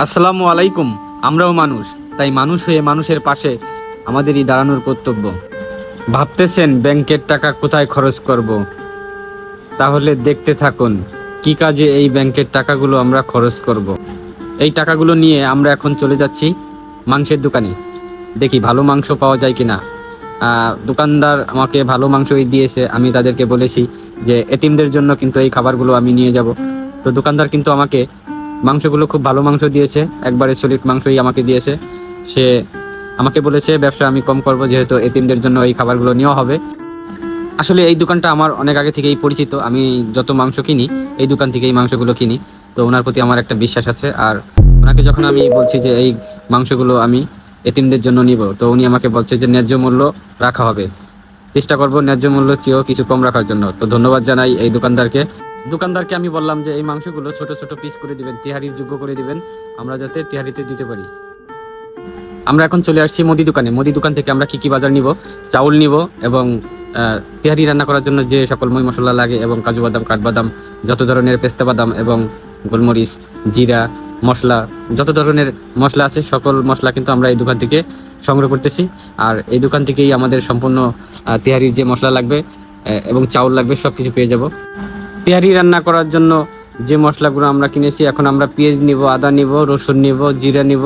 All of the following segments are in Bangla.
আসসালামু আলাইকুম। আমরাও মানুষ, তাই মানুষ হয়ে মানুষের পাশে আমাদেরই দাঁড়ানোর কর্তব্য। ভাবতেছেন ব্যাংকের টাকা কোথায় খরচ করব? তাহলে দেখতে থাকুন কি কাজে এই ব্যাংকের টাকাগুলো আমরা খরচ করব। এই টাকাগুলো নিয়ে আমরা এখন চলে যাচ্ছি মাংসের দোকানে, দেখি ভালো মাংস পাওয়া যায় কিনা। দোকানদার আমাকে ভালো মাংসই দিয়েছে। আমি তাদেরকে বলেছি যে এতিমদের জন্য কিন্তু এই খাবারগুলো আমি নিয়ে যাব। তো দোকানদার কিন্তু আমাকে মাংসগুলো খুব ভালো মাংস দিয়েছে, একবারে সলিড মাংসই আমাকে দিয়েছে। সে আমাকে বলেছে ব্যবসা আমি কম করব, যেহেতু এতিমদের জন্য এই খাবারগুলো নেওয়া হবে। আসলে এই দোকানটা আমার অনেক আগে থেকেই পরিচিত। আমি যত মাংস কিনি এই দোকান থেকেই মাংসগুলো কিনি। তো ওনার প্রতি আমার একটা বিশ্বাস আছে। আর ওনাকে যখন আমি বলছি যে এই মাংসগুলো আমি এতিমদের জন্য নিব, তো উনি আমাকে বলছে যে ন্যায্য মূল্য রাখা হবে। চেষ্টা করব ন্যায্য মূল্য চেয়েও কিছু কম রাখার জন্য। তো ধন্যবাদ জানাই এই দোকানদারকে আমি বললাম যে এই মাংসগুলো ছোট ছোট পিস করে দিবেন, তিহারির যোগ্য করে দিবেন, আমরা যাতে তিহারিতে দিতে পারি। আমরা এখন চলে আসছি মুদি দোকানে। মুদি দোকান থেকে আমরা কি কি বাজার নিব, চাউল নিব এবং তিহারি রান্না করার জন্য যে সকল মই মশলা লাগে এবং কাজু বাদাম, কাঠবাদাম, যত ধরনের পেস্তা বাদাম এবং গোলমরিচ, জিরা, মশলা, যত ধরনের মশলা আছে সকল মশলা কিন্তু আমরা এই দোকান থেকে সংগ্রহ করতেছি। আর এই দোকান থেকেই আমাদের সম্পূর্ণ তিহারির যে মশলা লাগবে এবং চাউল লাগবে সব কিছু পেয়ে যাব। তিহারি রান্না করার জন্য যে মশলাগুলো আমরা কিনেছি, এখন আমরা পেঁয়াজ নিব, আদা নিব, রসুন নিব, জিরা নিব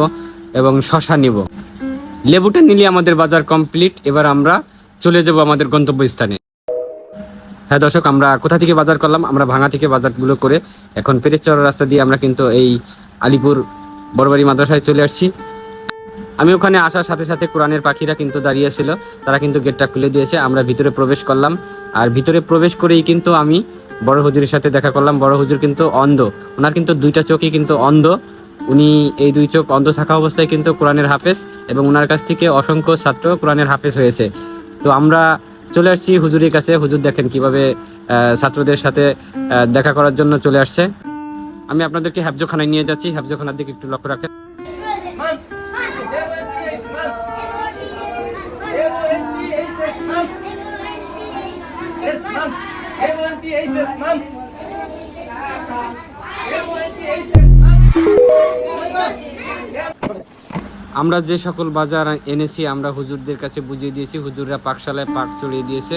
এবং শসা নিব। লেবুটা নিলে আমাদের বাজার কমপ্লিট। এবার আমরা চলে যাব আমাদের গন্তব্যস্থানে। হ্যাঁ দর্শক, আমরা কোথা থেকে বাজার করলাম? আমরা ভাঙা থেকে বাজারগুলো করে এখন পেরেচর রাস্তা দিয়ে আমরা কিন্তু এই আলিপুর বড়বাড়ি মাদ্রাসায় চলে আসছি। আমি ওখানে আসার সাথে সাথে কোরআনের পাখিরা কিন্তু দাঁড়িয়ে ছিল, তারা কিন্তু গেটটা খুলে দিয়েছে। আমরা ভিতরে প্রবেশ করলাম। আর ভিতরে প্রবেশ করেই কিন্তু আমি বড় হুজুরের সাথে দেখা করলাম। বড় হুজুর কিন্তু অন্ধ, ওনার কিন্তু দুইটা চোখই কিন্তু অন্ধ। উনি এই দুই চোখ অন্ধ থাকা অবস্থায় কিন্তু কোরআনের হাফেজ, এবং ওনার কাছ থেকে অসংখ্য ছাত্র কোরআনের হাফেজ হয়েছে। তো আমরা চলে আসছি হুজুরের কাছে। হুজুর দেখেন কিভাবে ছাত্রদের সাথে দেখা করার জন্য চলে আসছে। আমি আপনাদেরকে হেফজখানায় নিয়ে যাচ্ছি। হেফজখানার দিকে একটু লক্ষ্য রাখেন। আমরা যে সকল বাজার এনেছি আমরা হুজুরদের কাছে বুঝিয়ে দিয়েছি। হুজুররা পাকশালায় পাক চড়িয়ে দিয়েছে।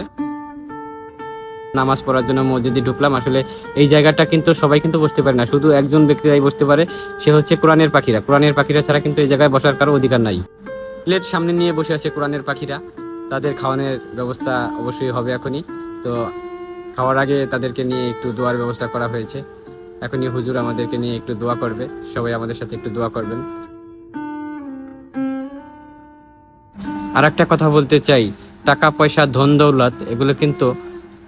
নামাজ পড়ার জন্য মসজিদে ঢুকলাম। আসলে এই জায়গাটা কিন্তু সবাই কিন্তু বসতে পারে না, শুধু একজন ব্যক্তিরাই বসতে পারে, সে হচ্ছে কোরআনের পাখিরা। কোরআনের পাখিরা ছাড়া কিন্তু এই জায়গায় বসার কারো অধিকার নাই। প্লেট সামনে নিয়ে বসে আছে কোরআনের পাখিরা। তাদের খাওয়ানোর ব্যবস্থা অবশ্যই হবে এখনই। তো খাওয়ার আগে তাদেরকে নিয়ে একটু দোয়ার ব্যবস্থা করা হয়েছে। এখনই হুজুর আমাদেরকে নিয়ে একটু দোয়া করবে। সবাই আমাদের সাথে একটু দোয়া করবেন। আর একটা কথা বলতে চাই, টাকা পয়সা, ধন দৌলত এগুলো কিন্তু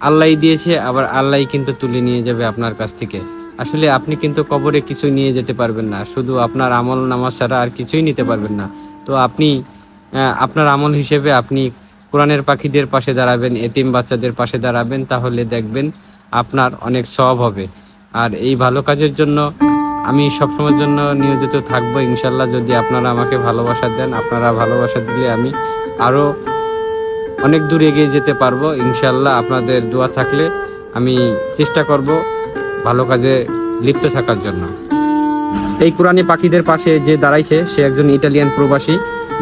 আল্লাহ দিয়েছে, আবার আল্লাহ কিন্তু তুলে নিয়ে যাবে আপনার কাছ থেকে। আসলে আপনি কিন্তু কবরে কিছু নিয়ে যেতে পারবেন না, শুধু আপনার আমল নামাজ ছাড়া আর কিছুই নিতে পারবেন না। তো আপনি আপনার আমল হিসেবে আপনি কোরআনের পাখিদের পাশে দাঁড়াবেন, এতিম বাচ্চাদের পাশে দাঁড়াবেন, তাহলে দেখবেন আপনার অনেক সওয়াব হবে। আর এই ভালো কাজের জন্য আমি সবসময়ের জন্য নিয়োজিত থাকবো ইনশাল্লাহ। যদি আপনারা আমাকে ভালোবাসা দেন, আপনারা ভালোবাসা দিলে আমি আরো অনেক দূর এগিয়ে যেতে পারবো ইনশাল্লাহ। আপনাদের দোয়া থাকলে আমি চেষ্টা করব ভালো কাজে লিপ্ত থাকার জন্য। এই কোরআনী পাখিদের পাশে যে দাঁড়াইছে সে একজন ইটালিয়ান প্রবাসী,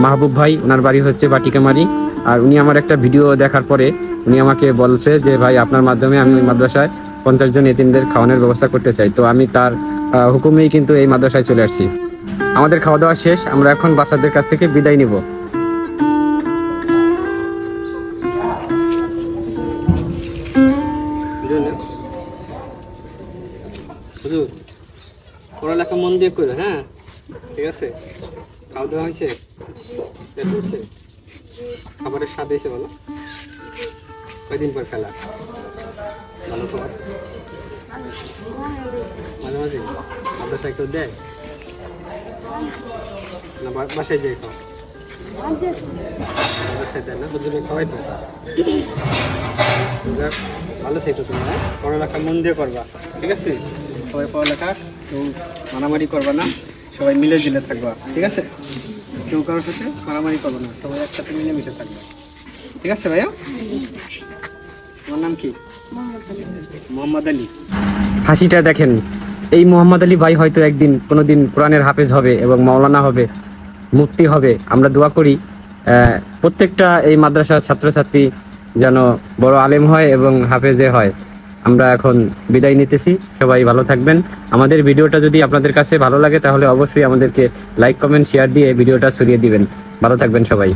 মাহবুব ভাই। ওনার বাড়ি হচ্ছে বাটিকামারি। আর উনি আমার একটা ভিডিও দেখার পরে উনি আমাকে বলছে যে ভাই, আপনার মাধ্যমে আমি ওই মাদ্রাসায় 50 জন এতিমদের খাওয়ানোর ব্যবস্থা করতে চাই। তো আমি তার হুকুমেই কিন্তু এই মাদ্রাসায় চলে আসছি। আমাদের খাওয়া দাওয়া শেষ, আমরা এখন বাচ্চাদের কাছ থেকে বিদায় নিব। পড়ালেখা মন দিয়ে করো, হ্যাঁ ঠিক আছে? খাওয়া দাওয়া হয়েছে? খাবারের স্বাদ হয়েছে? বলো, কয়দিন পর খেলা? ভালো খাবার মাঝে মাঝে মাদ্রাসায় একটু দেয় না? বাসায় যেয়ে খাও? বাসায় দেয় না? দুজনে খাওয়াই তো। ভালো থেকো তুমি, হ্যাঁ? পড়ালেখা মন দিয়ে করবা, ঠিক আছে? সবাই পড়ালেখা, কেউ মারামারি করবা না, সবাই মিলে জিলে থাকবা, ঠিক আছে? কেউ কারোর সাথে মারামারি করবো না, সবাই একসাথে মিলে মিশে থাকবা, ঠিক আছে ভাইয়া? তোমার নাম কি? মোহাম্মদ আলী। হাসিটা দেখেন, এই মোহাম্মদ আলী ভাই হয়তো একদিন কোনোদিন কোরআনের হাফেজ হবে এবং মাওলানা হবে, মুফতি হবে। আমরা দোয়া করি প্রত্যেকটা এই মাদ্রাসার ছাত্রছাত্রী যেন বড় আলেম হয় এবং হাফেজে হয়। আমরা এখন বিদায় নিতেছি, সবাই ভালো থাকবেন। আমাদের ভিডিওটা যদি আপনাদের কাছে ভালো লাগে তাহলে অবশ্যই আমাদেরকে লাইক, কমেন্ট, শেয়ার দিয়ে ভিডিওটা ছড়িয়ে দিবেন। ভালো থাকবেন সবাই।